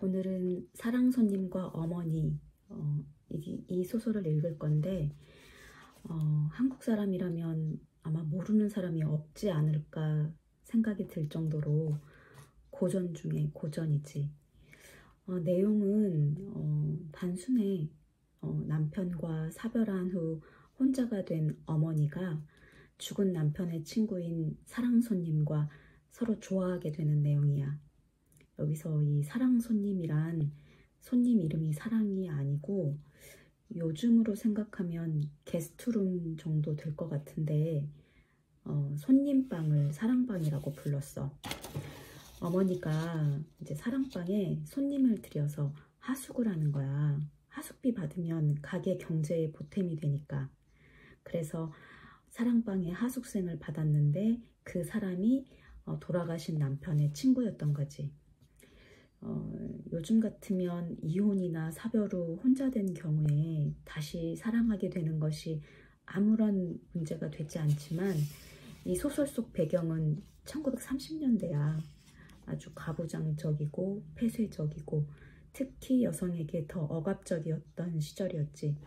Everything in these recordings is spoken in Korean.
오늘은 사랑 손님과 어머니 이 소설을 읽을 건데 한국 사람이라면 아마 모르는 사람이 없지 않을까 생각이 들 정도로 고전 중에 고전이지. 내용은 단순해. 남편과 사별한 후 혼자가 된 어머니가 죽은 남편의 친구인 사랑 손님과 서로 좋아하게 되는 내용이야. 여기서 이 사랑 손님이란 손님 이름이 사랑이 아니고 요즘으로 생각하면 게스트룸 정도 될 것 같은데 손님방을 사랑방이라고 불렀어. 어머니가 이제 사랑방에 손님을 들여서 하숙을 하는 거야. 하숙비 받으면 가게 경제에 보탬이 되니까. 그래서 사랑방에 하숙생을 받았는데 그 사람이 돌아가신 남편의 친구였던 거지. 요즘 같으면 이혼이나 사별 후 혼자 된 경우에 다시 사랑하게 되는 것이 아무런 문제가 되지 않지만 이 소설 속 배경은 1930년대야. 아주 가부장적이고 폐쇄적이고 특히 여성에게 더 억압적이었던 시절이었지.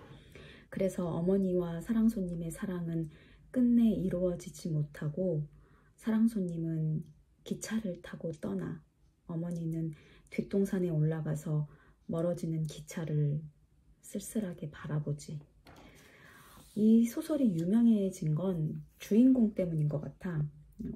그래서 어머니와 사랑 손님의 사랑은 끝내 이루어지지 못하고 사랑 손님은 기차를 타고 떠나 어머니는 뒷동산에 올라가서 멀어지는 기차를 쓸쓸하게 바라보지. 이 소설이 유명해진 건 주인공 때문인 것 같아.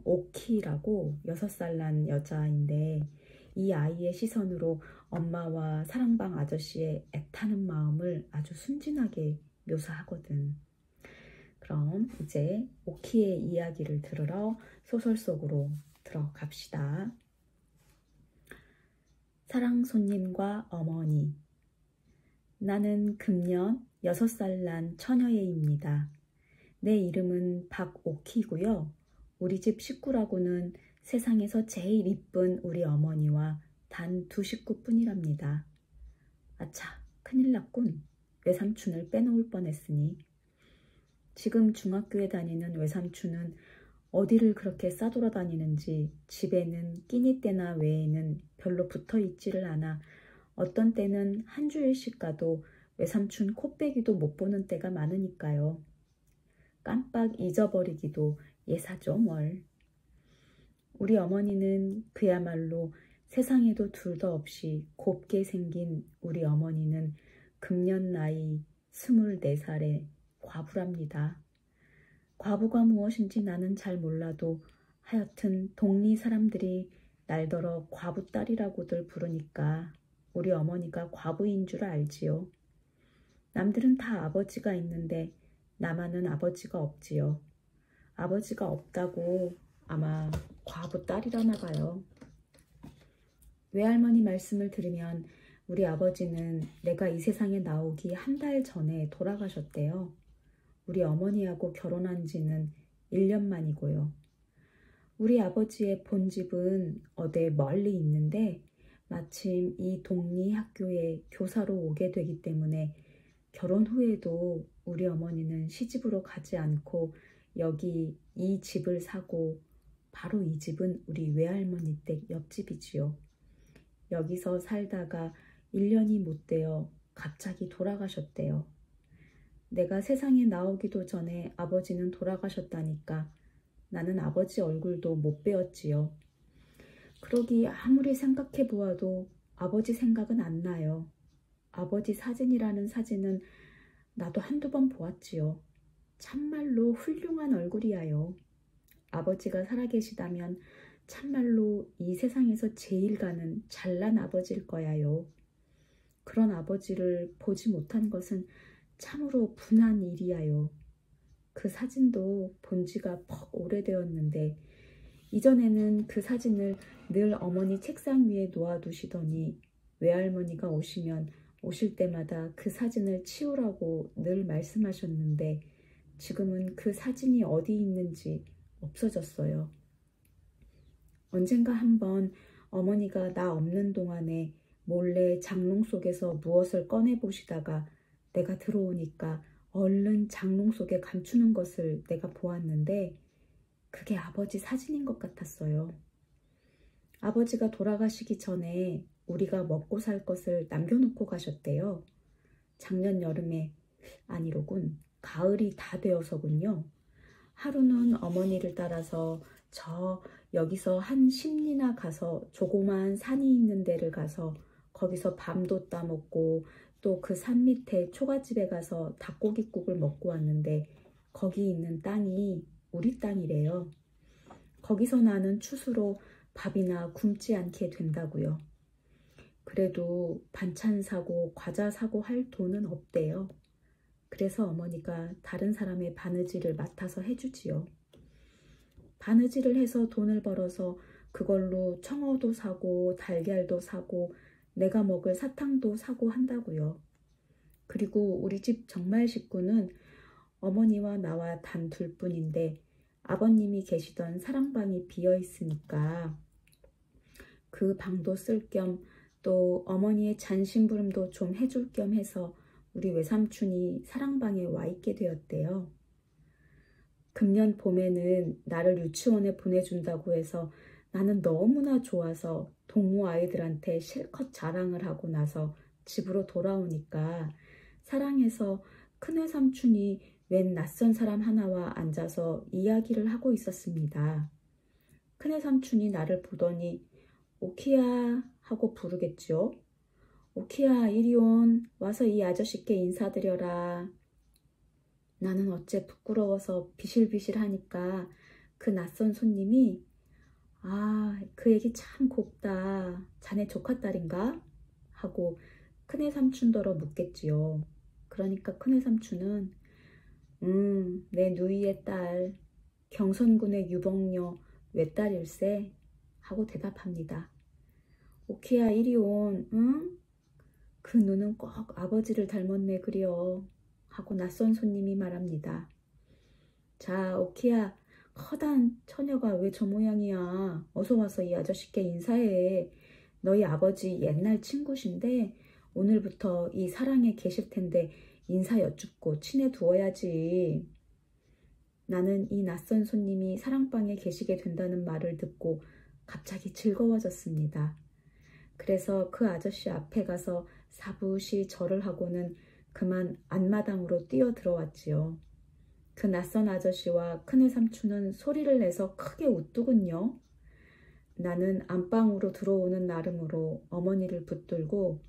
오키라고 6살 난 여자인데 이 아이의 시선으로 엄마와 사랑방 아저씨의 애타는 마음을 아주 순진하게 묘사하거든. 그럼 이제 오키의 이야기를 들으러 소설 속으로 들어갑시다. 사랑 손님과 어머니. 나는 금년 6살 난 처녀예입니다. 내 이름은 박오키고요. 우리 집 식구라고는 세상에서 제일 이쁜 우리 어머니와 단 2식구뿐이랍니다. 아차, 큰일 났군. 외삼촌을 빼놓을 뻔했으니. 지금 중학교에 다니는 외삼촌은 어디를 그렇게 싸돌아다니는지 집에는 끼니 때나 외에는 별로 붙어있지를 않아 어떤 때는 한 주일씩 가도 외삼촌 코빼기도 못 보는 때가 많으니까요. 깜빡 잊어버리기도 예사죠 뭘. 우리 어머니는 그야말로 세상에도 둘도 없이 곱게 생긴 우리 어머니는 금년 나이 24살의 과부랍니다. 과부가 무엇인지 나는 잘 몰라도 하여튼 동리 사람들이 날더러 과부딸이라고들 부르니까 우리 어머니가 과부인 줄 알지요. 남들은 다 아버지가 있는데 나만은 아버지가 없지요. 아버지가 없다고 아마 과부딸이라나 봐요. 외할머니 말씀을 들으면 우리 아버지는 내가 이 세상에 나오기 한 달 전에 돌아가셨대요. 우리 어머니하고 결혼한 지는 1년 만이고요. 우리 아버지의 본집은 어디 멀리 있는데 마침 이 동리 학교에 교사로 오게 되기 때문에 결혼 후에도 우리 어머니는 시집으로 가지 않고 여기 이 집을 사고 바로 이 집은 우리 외할머니 댁 옆집이지요. 여기서 살다가 1년이 못 되어 갑자기 돌아가셨대요. 내가 세상에 나오기도 전에 아버지는 돌아가셨다니까 나는 아버지 얼굴도 못 배웠지요. 그러기 아무리 생각해 보아도 아버지 생각은 안 나요. 아버지 사진이라는 사진은 나도 한두 번 보았지요. 참말로 훌륭한 얼굴이야요. 아버지가 살아계시다면 참말로 이 세상에서 제일 가는 잘난 아버지일 거야요. 그런 아버지를 보지 못한 것은 참으로 분한 일이야요. 그 사진도 본 지가 퍽 오래되었는데 이전에는 그 사진을 늘 어머니 책상 위에 놓아두시더니 외할머니가 오실 때마다 그 사진을 치우라고 늘 말씀하셨는데 지금은 그 사진이 어디 있는지 없어졌어요. 언젠가 한번 어머니가 나 없는 동안에 몰래 장롱 속에서 무엇을 꺼내 보시다가 내가 들어오니까 얼른 장롱 속에 감추는 것을 내가 보았는데 그게 아버지 사진인 것 같았어요. 아버지가 돌아가시기 전에 우리가 먹고 살 것을 남겨놓고 가셨대요. 작년 여름에, 아니로군, 가을이 다 되어서군요. 하루는 어머니를 따라서 여기서 한 10리나 가서 조그만 산이 있는 데를 가서 거기서 밤도 따먹고 또 그 산 밑에 초가집에 가서 닭고기국을 먹고 왔는데 거기 있는 땅이 우리 땅이래요. 거기서 나는 추수로 밥이나 굶지 않게 된다고요. 그래도 반찬 사고 과자 사고 할 돈은 없대요. 그래서 어머니가 다른 사람의 바느질을 맡아서 해주지요. 바느질을 해서 돈을 벌어서 그걸로 청어도 사고 달걀도 사고 내가 먹을 사탕도 사고 한다고요. 그리고 우리 집 정말 식구는 어머니와 나와 단 둘뿐인데 아버님이 계시던 사랑방이 비어 있으니까 그 방도 쓸 겸 또 어머니의 잔심부름도 좀 해줄 겸 해서 우리 외삼촌이 사랑방에 와 있게 되었대요. 금년 봄에는 나를 유치원에 보내준다고 해서 나는 너무나 좋아서 동무 아이들한테 실컷 자랑을 하고 나서 집으로 돌아오니까 사랑해서 큰외삼촌이 웬 낯선 사람 하나와 앉아서 이야기를 하고 있었습니다. 큰외삼촌이 나를 보더니 오키야 하고 부르겠죠. 오키야 이리 와서 이 아저씨께 인사드려라. 나는 어째 부끄러워서 비실비실 하니까 그 낯선 손님이 그 얘기 참 곱다. 자네 조카딸인가? 하고 큰애삼촌더러 묻겠지요. 그러니까 큰애삼촌은 내 누이의 딸 경선군의 유복녀 외딸일세 하고 대답합니다. 오키야 이리 응? 그 눈은 꼭 아버지를 닮았네 그려 하고 낯선 손님이 말합니다. 자 오키야 커다란 처녀가 왜 저 모양이야. 어서 와서 이 아저씨께 인사해. 너희 아버지 옛날 친구신데 오늘부터 이 사랑에 계실 텐데 인사 여쭙고 친해두어야지. 나는 이 낯선 손님이 사랑방에 계시게 된다는 말을 듣고 갑자기 즐거워졌습니다. 그래서 그 아저씨 앞에 가서 사부시 절을 하고는 그만 안마당으로 뛰어 들어왔지요. 그 낯선 아저씨와 큰외삼촌은 소리를 내서 크게 웃더군요. 나는 안방으로 들어오는 나름으로 어머니를 붙들고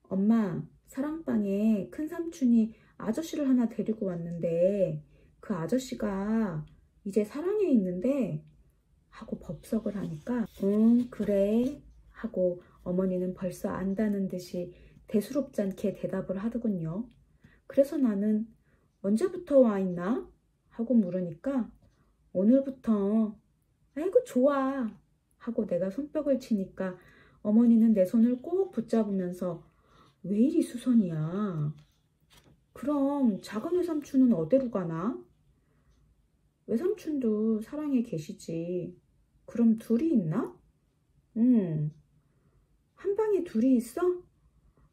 엄마, 사랑방에 큰삼촌이 아저씨를 하나 데리고 왔는데 그 아저씨가 이제 사랑에 있는데 하고 법석을 하니까 그래 하고 어머니는 벌써 안다는 듯이 대수롭지 않게 대답을 하더군요. 그래서 나는 언제부터 와 있나? 하고 물으니까 오늘부터. 아이고 좋아 하고 내가 손뼉을 치니까 어머니는 내 손을 꼭 붙잡으면서 왜 이리 수선이야? 그럼 작은 외삼촌은 어디로 가나? 외삼촌도 사랑에 계시지. 그럼 둘이 있나? 한 방에 둘이 있어?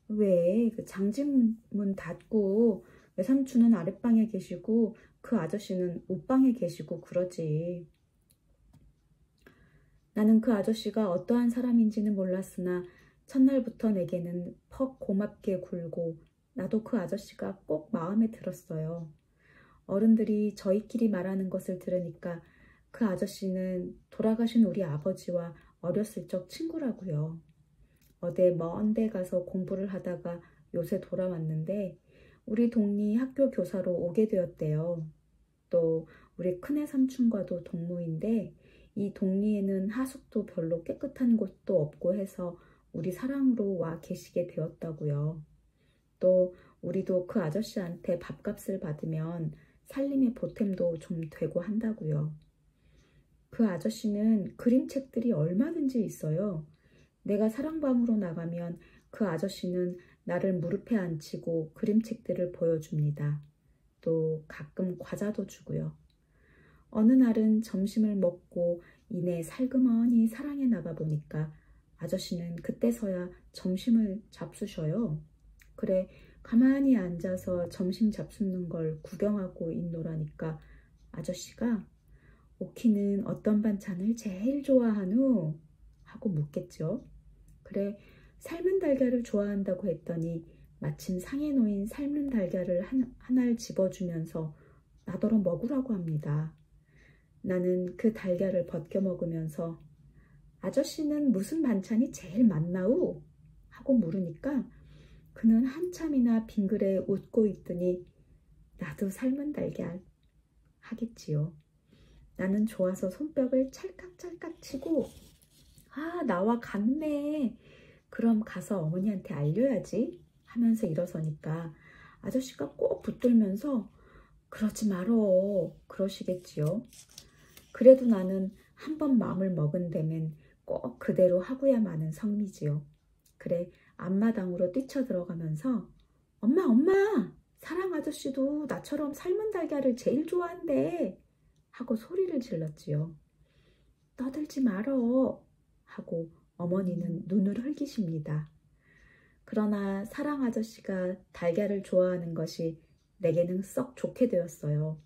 왜? 그 장진문 닫고 외삼촌은 아랫방에 계시고 그 아저씨는 윗방에 계시고 그러지. 나는 그 아저씨가 어떠한 사람인지는 몰랐으나 첫날부터 내게는 퍽 고맙게 굴고 나도 그 아저씨가 꼭 마음에 들었어요. 어른들이 저희끼리 말하는 것을 들으니까 그 아저씨는 돌아가신 우리 아버지와 어렸을 적 친구라고요. 어디 먼 데 가서 공부를 하다가 요새 돌아왔는데 우리 동리 학교 교사로 오게 되었대요. 또 우리 큰애 삼촌과도 동무인데 이 동리에는 하숙도 별로 깨끗한 곳도 없고 해서 우리 사랑으로 와 계시게 되었다고요. 또 우리도 그 아저씨한테 밥값을 받으면 살림의 보탬도 좀 되고 한다고요. 그 아저씨는 그림책들이 얼마든지 있어요. 내가 사랑방으로 나가면 그 아저씨는 나를 무릎에 앉히고 그림책들을 보여줍니다. 또 가끔 과자도 주고요. 어느 날은 점심을 먹고 이내 살그머니 사랑에 나가 보니까 아저씨는 그때서야 점심을 잡수셔요. 그래 가만히 앉아서 점심 잡수는 걸 구경하고 있노라니까 아저씨가 오키는 어떤 반찬을 제일 좋아하누? 하고 묻겠죠. 그래 삶은 달걀을 좋아한다고 했더니 마침 상에 놓인 삶은 달걀을 하나를 집어주면서 나더러 먹으라고 합니다. 나는 그 달걀을 벗겨 먹으면서 아저씨는 무슨 반찬이 제일 맛나우? 하고 물으니까 그는 한참이나 빙그레 웃고 있더니 나도 삶은 달걀 하겠지요. 나는 좋아서 손뼉을 찰칵찰칵 치고 나와 같네. 그럼 가서 어머니한테 알려야지 하면서 일어서니까 아저씨가 꼭 붙들면서 그러지 말어 그러시겠지요. 그래도 나는 한번 마음을 먹은 데면 꼭 그대로 하고야 마는 성미지요. 그래 앞마당으로 뛰쳐들어가면서 엄마 사랑 아저씨도 나처럼 삶은 달걀을 제일 좋아한대 하고 소리를 질렀지요. 떠들지 말어 하고 어머니는 눈을 흘기십니다. 그러나 사랑 아저씨가 달걀을 좋아하는 것이 내게는 썩 좋게 되었어요.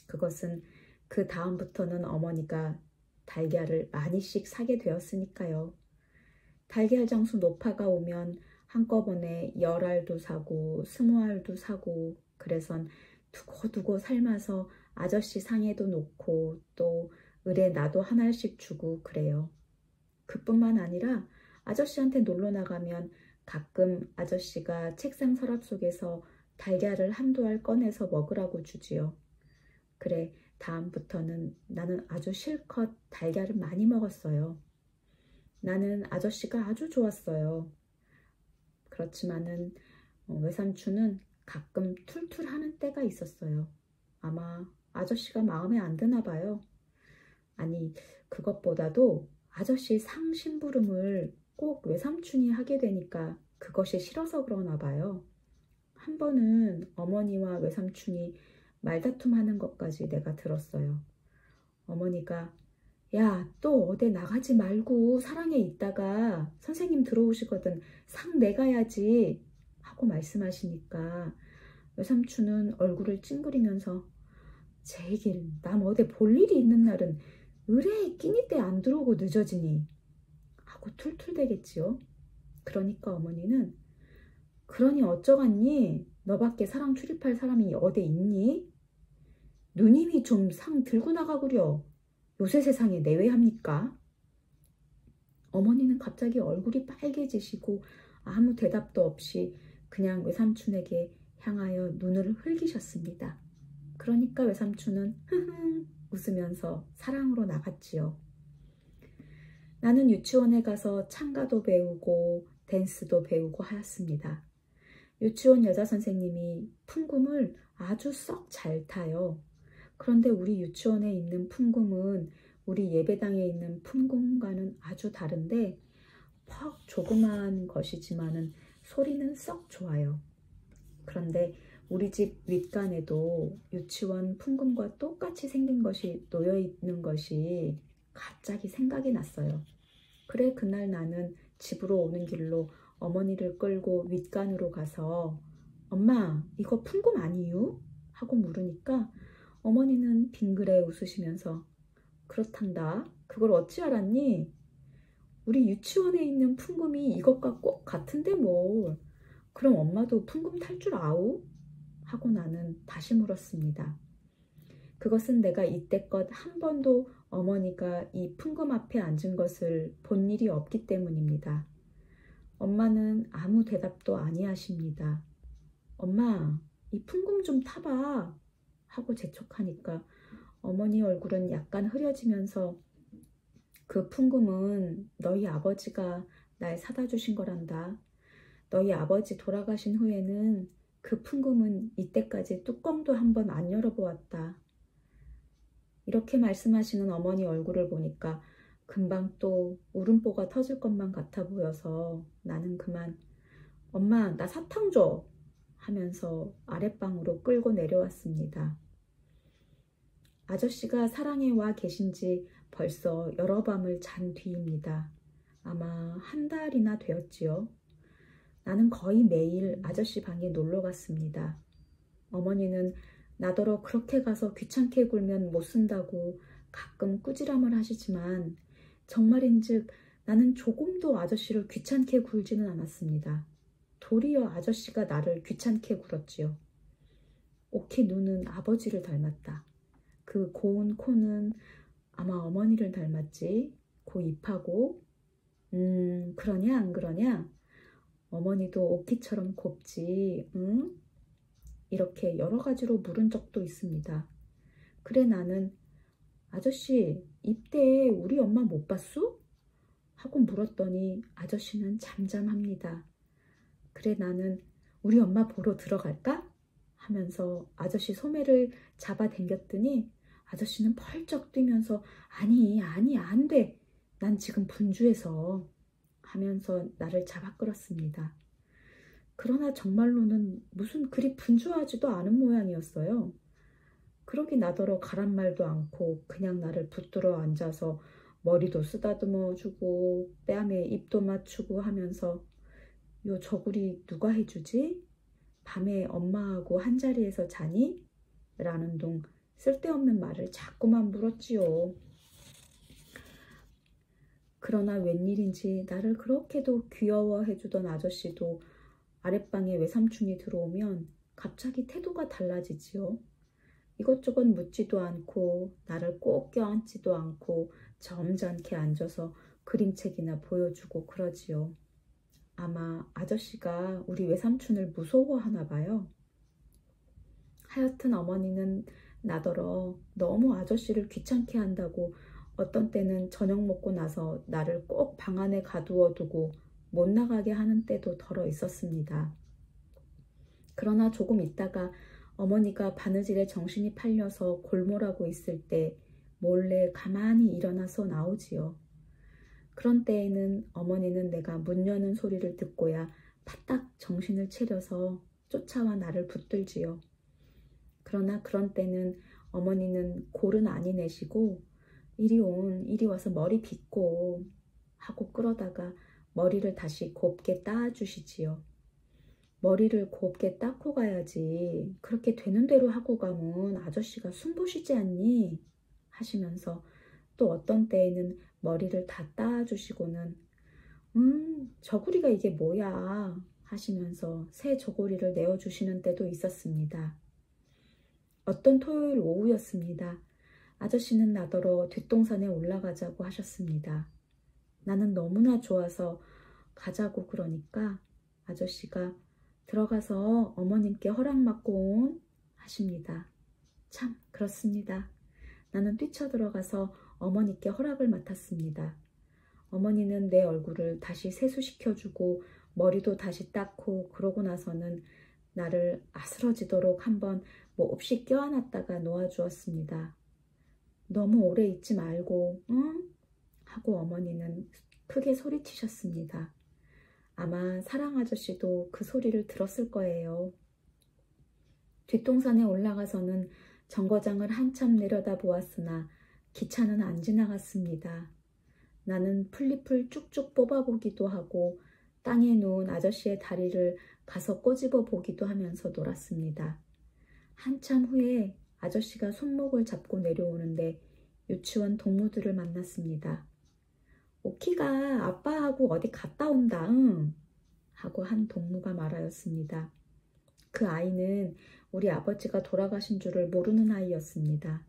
그것은 그 다음부터는 어머니가 달걀을 많이씩 사게 되었으니까요. 달걀 장수 노파가 오면 한꺼번에 10알도 사고 20알도 사고 그래선 두고두고 삶아서 아저씨 상에도 놓고 또 을에 나도 하나씩 주고 그래요. 그뿐만 아니라 아저씨한테 놀러 나가면 가끔 아저씨가 책상 서랍 속에서 달걀을 한두 알 꺼내서 먹으라고 주지요. 그래 다음부터는 나는 아주 실컷 달걀을 많이 먹었어요. 나는 아저씨가 아주 좋았어요. 그렇지만은 외삼촌은 가끔 툴툴하는 때가 있었어요. 아마 아저씨가 마음에 안 드나 봐요. 아니 그것보다도 아저씨 상심부름을 꼭 외삼촌이 하게 되니까 그것이 싫어서 그러나 봐요. 한 번은 어머니와 외삼촌이 말다툼하는 것까지 내가 들었어요. 어머니가 야, 또 어디 나가지 말고 사랑에 있다가 선생님 들어오시거든 상 내가야지 하고 말씀하시니까 외삼촌은 얼굴을 찡그리면서 제길 남 어디 볼 일이 있는 날은 의뢰 끼니 때 안 들어오고 늦어지니 하고 툴툴대겠지요. 그러니까 어머니는 그러니 어쩌겠니? 너밖에 사랑 출입할 사람이 어디 있니? 누님이 좀 상 들고 나가구려. 요새 세상에 내외합니까? 어머니는 갑자기 얼굴이 빨개지시고 아무 대답도 없이 그냥 외삼촌에게 향하여 눈을 흘기셨습니다. 그러니까 외삼촌은 흐흐 웃으면서 사랑으로 나갔지요. 나는 유치원에 가서 창가도 배우고 댄스도 배우고 하였습니다. 유치원 여자 선생님이 풍금을 아주 썩 잘 타요. 그런데 우리 유치원에 있는 풍금은 우리 예배당에 있는 풍금과는 아주 다른데 퍽 조그마한 것이지만은 소리는 썩 좋아요. 그런데 우리 집 윗간에도 유치원 풍금과 똑같이 생긴 것이 놓여 있는 것이 갑자기 생각이 났어요. 그래 그날 나는 집으로 오는 길로 어머니를 끌고 윗간으로 가서 엄마 이거 풍금 아니유? 하고 물으니까 어머니는 빙그레 웃으시면서 그렇단다. 그걸 어찌 알았니? 우리 유치원에 있는 풍금이 이것과 꼭 같은데 뭘. 그럼 엄마도 풍금 탈 줄 아우? 하고 나는 다시 물었습니다. 그것은 내가 이때껏 한 번도 어머니가 이 풍금 앞에 앉은 것을 본 일이 없기 때문입니다. 엄마는 아무 대답도 아니하십니다. 엄마, 이 풍금 좀 타봐 하고 재촉하니까 어머니 얼굴은 약간 흐려지면서 그 풍금은 너희 아버지가 날 사다 주신 거란다. 너희 아버지 돌아가신 후에는 그 풍금은 이때까지 뚜껑도 한번 안 열어보았다. 이렇게 말씀하시는 어머니 얼굴을 보니까 금방 또 울음보가 터질 것만 같아 보여서 나는 그만 엄마 나 사탕 줘 하면서 아랫방으로 끌고 내려왔습니다. 아저씨가 사랑에 와 계신 지 벌써 여러 밤을 잔 뒤입니다. 아마 한 달이나 되었지요. 나는 거의 매일 아저씨 방에 놀러 갔습니다. 어머니는 나더러 그렇게 가서 귀찮게 굴면 못 쓴다고 가끔 꾸지람을 하시지만 정말인즉 나는 조금도 아저씨를 귀찮게 굴지는 않았습니다. 도리어 아저씨가 나를 귀찮게 굴었지요. 오키 눈은 아버지를 닮았다. 그 고운 코는 아마 어머니를 닮았지. 고 입하고 그러냐 안 그러냐? 어머니도 오키처럼 곱지, 응? 이렇게 여러 가지로 물은 적도 있습니다. 그래 나는 아저씨 입대에 우리 엄마 못 봤소? 하고 물었더니 아저씨는 잠잠합니다. 그래 나는 우리 엄마 보러 들어갈까? 하면서 아저씨 소매를 잡아당겼더니 아저씨는 펄쩍 뛰면서 아니 안 돼. 난 지금 분주해서 하면서 나를 잡아 끌었습니다. 그러나 정말로는 무슨 그리 분주하지도 않은 모양이었어요. 그러기 나더러 가란 말도 않고 그냥 나를 붙들어 앉아서 머리도 쓰다듬어 주고 뺨에 입도 맞추고 하면서 요 저고리 누가 해주지? 밤에 엄마하고 한자리에서 자니? 라는 둥 쓸데없는 말을 자꾸만 물었지요. 그러나 웬일인지 나를 그렇게도 귀여워해주던 아저씨도 아랫방에 외삼촌이 들어오면 갑자기 태도가 달라지지요. 이것저것 묻지도 않고 나를 꼭 껴안지도 않고 점잖게 앉아서 그림책이나 보여주고 그러지요. 아마 아저씨가 우리 외삼촌을 무서워하나 봐요. 하여튼 어머니는 나더러 너무 아저씨를 귀찮게 한다고 어떤 때는 저녁 먹고 나서 나를 꼭 방 안에 가두어 두고 못 나가게 하는 때도 덜어 있었습니다. 그러나 조금 있다가 어머니가 바느질에 정신이 팔려서 골몰하고 있을 때 몰래 가만히 일어나서 나오지요. 그런 때에는 어머니는 내가 문 여는 소리를 듣고야 파딱 정신을 차려서 쫓아와 나를 붙들지요. 그러나 그런 때는 어머니는 골은 아니 내시고 이리 와서 머리 빗고 하고 끌어다가 머리를 다시 곱게 따주시지요. 머리를 곱게 닦고 가야지. 그렇게 되는 대로 하고 가면 아저씨가 숨보시지 않니? 하시면서 또 어떤 때에는 머리를 다 따주시고는 저고리가 이게 뭐야? 하시면서 새 저고리를 내어주시는 때도 있었습니다. 어떤 토요일 오후였습니다. 아저씨는 나더러 뒷동산에 올라가자고 하셨습니다. 나는 너무나 좋아서 가자고 그러니까 아저씨가 들어가서 어머님께 허락받고 온 하십니다. 참 그렇습니다. 나는 뛰쳐들어가서 어머니께 허락을 맡았습니다. 어머니는 내 얼굴을 다시 세수시켜주고 머리도 다시 닦고 그러고 나서는 나를 아스러지도록 한번 몹시 껴안았다가 놓아주었습니다. 너무 오래 있지 말고 응? 하고 어머니는 크게 소리치셨습니다. 아마 사랑 아저씨도 그 소리를 들었을 거예요. 뒷동산에 올라가서는 정거장을 한참 내려다보았으나 기차는 안 지나갔습니다. 나는 풀잎을 쭉쭉 뽑아보기도 하고 땅에 누운 아저씨의 다리를 가서 꼬집어 보기도 하면서 놀았습니다. 한참 후에 아저씨가 손목을 잡고 내려오는데 유치원 동무들을 만났습니다. 오키가 아빠하고 어디 갔다 온다 응? 하고 한 동무가 말하였습니다. 그 아이는 우리 아버지가 돌아가신 줄을 모르는 아이였습니다.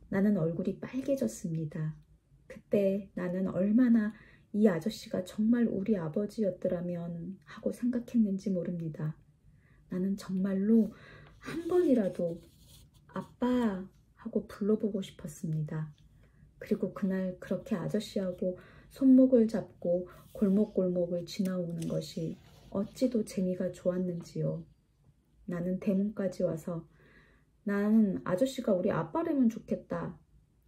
나는 얼굴이 빨개졌습니다. 그때 나는 얼마나 이 아저씨가 정말 우리 아버지였더라면 하고 생각했는지 모릅니다. 나는 정말로 한 번이라도 아빠 하고 불러보고 싶었습니다. 그리고 그날 그렇게 아저씨하고 손목을 잡고 골목골목을 지나오는 것이 어찌도 재미가 좋았는지요. 나는 대문까지 와서 나는 아저씨가 우리 아빠라면 좋겠다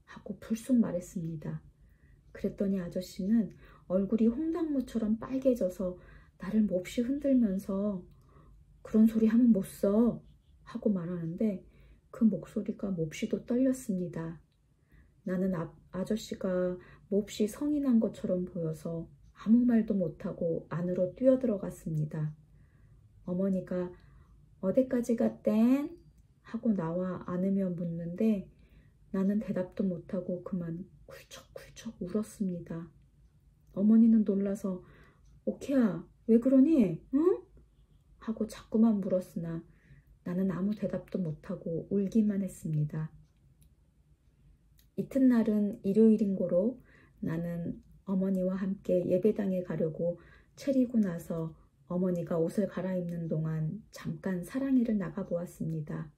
하고 불쑥 말했습니다. 그랬더니 아저씨는 얼굴이 홍당무처럼 빨개져서 나를 몹시 흔들면서 그런 소리 하면 못 써 하고 말하는데 그 목소리가 몹시도 떨렸습니다. 나는 아저씨가 몹시 성이 난 것처럼 보여서 아무 말도 못하고 안으로 뛰어들어갔습니다. 어머니가 어디까지 갔댄? 하고 나와 안으며 묻는데 나는 대답도 못하고 그만 쿨쩍쿨쩍 울었습니다. 어머니는 놀라서 오키야, 왜 그러니? 응? 하고 자꾸만 물었으나 나는 아무 대답도 못하고 울기만 했습니다. 이튿날은 일요일인고로 나는 어머니와 함께 예배당에 가려고 차리고 나서 어머니가 옷을 갈아입는 동안 잠깐 사랑이를 나가보았습니다.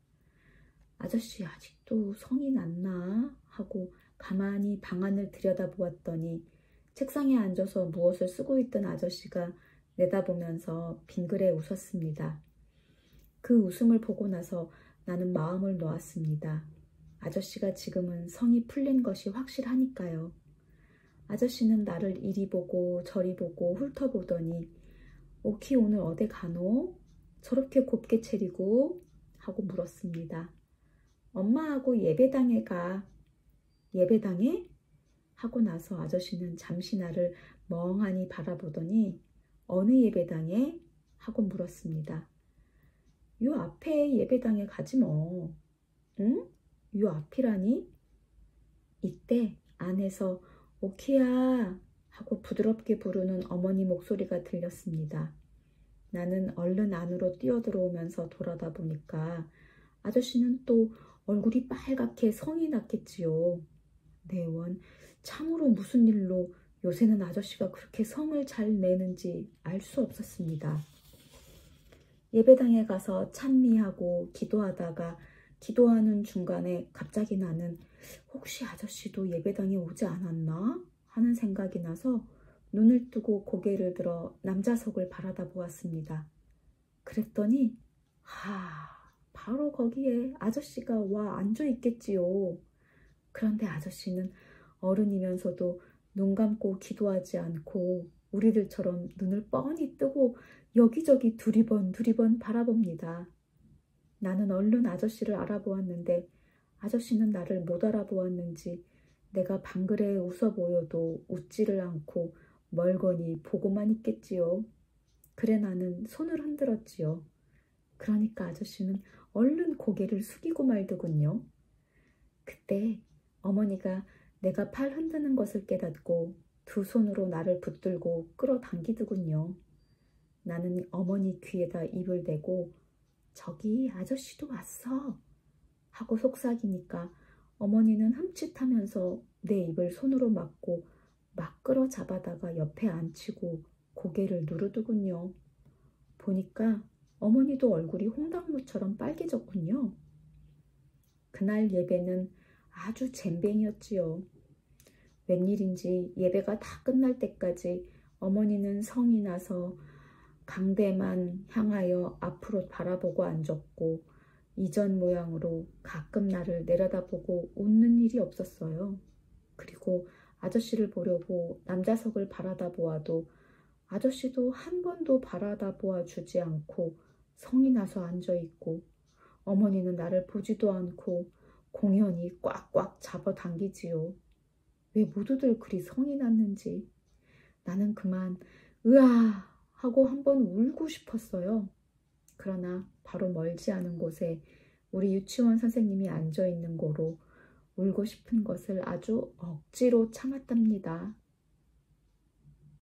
아저씨 아직도 성이 났나? 하고 가만히 방 안을 들여다보았더니 책상에 앉아서 무엇을 쓰고 있던 아저씨가 내다보면서 빙그레 웃었습니다. 그 웃음을 보고 나서 나는 마음을 놓았습니다. 아저씨가 지금은 성이 풀린 것이 확실하니까요. 아저씨는 나를 이리 보고 저리 보고 훑어보더니 오키 오늘 어디 가노? 저렇게 곱게 차리고? 하고 물었습니다. 엄마하고 예배당에 가. 예배당에? 하고 나서 아저씨는 잠시 나를 멍하니 바라보더니 어느 예배당에? 하고 물었습니다. 요 앞에 예배당에 가지 뭐. 응? 요 앞이라니? 이때 안에서 오키야 하고 부드럽게 부르는 어머니 목소리가 들렸습니다. 나는 얼른 안으로 뛰어들어오면서 돌아다 보니까 아저씨는 또 얼굴이 빨갛게 성이 났겠지요. 네, 원 참으로 무슨 일로 요새는 아저씨가 그렇게 성을 잘 내는지 알 수 없었습니다. 예배당에 가서 찬미하고 기도하다가 기도하는 중간에 갑자기 나는 혹시 아저씨도 예배당에 오지 않았나 하는 생각이 나서 눈을 뜨고 고개를 들어 남자석을 바라다 보았습니다. 그랬더니 바로 거기에 아저씨가 와 앉아 있겠지요. 그런데 아저씨는 어른이면서도 눈 감고 기도하지 않고 우리들처럼 눈을 뻔히 뜨고 여기저기 두리번 바라봅니다. 나는 얼른 아저씨를 알아보았는데 아저씨는 나를 못 알아보았는지 내가 방그레 웃어 보여도 웃지를 않고 멀거니 보고만 있겠지요. 그래 나는 손을 흔들었지요. 그러니까 아저씨는 얼른 고개를 숙이고 말더군요. 그때 어머니가 내가 팔 흔드는 것을 깨닫고 두 손으로 나를 붙들고 끌어당기더군요. 나는 어머니 귀에다 입을 대고 저기 아저씨도 왔어 하고 속삭이니까 어머니는 흠칫하면서 내 입을 손으로 막고 막 끌어잡아다가 옆에 앉히고 고개를 누르더군요. 보니까 어머니도 얼굴이 홍당무처럼 빨개졌군요. 그날 예배는 아주 잼뱅이었지요. 웬일인지 예배가 다 끝날 때까지 어머니는 성이 나서 강대만 향하여 앞으로 바라보고 앉았고 이전 모양으로 가끔 나를 내려다보고 웃는 일이 없었어요. 그리고 아저씨를 보려고 남자석을 바라다 보아도 아저씨도 한 번도 바라다 보아 주지 않고 성이 나서 앉아있고 어머니는 나를 보지도 않고 공연히 꽉꽉 잡아당기지요. 왜 모두들 그리 성이 났는지 나는 그만 으아 하고 한번 울고 싶었어요. 그러나 바로 멀지 않은 곳에 우리 유치원 선생님이 앉아있는 고로 울고 싶은 것을 아주 억지로 참았답니다.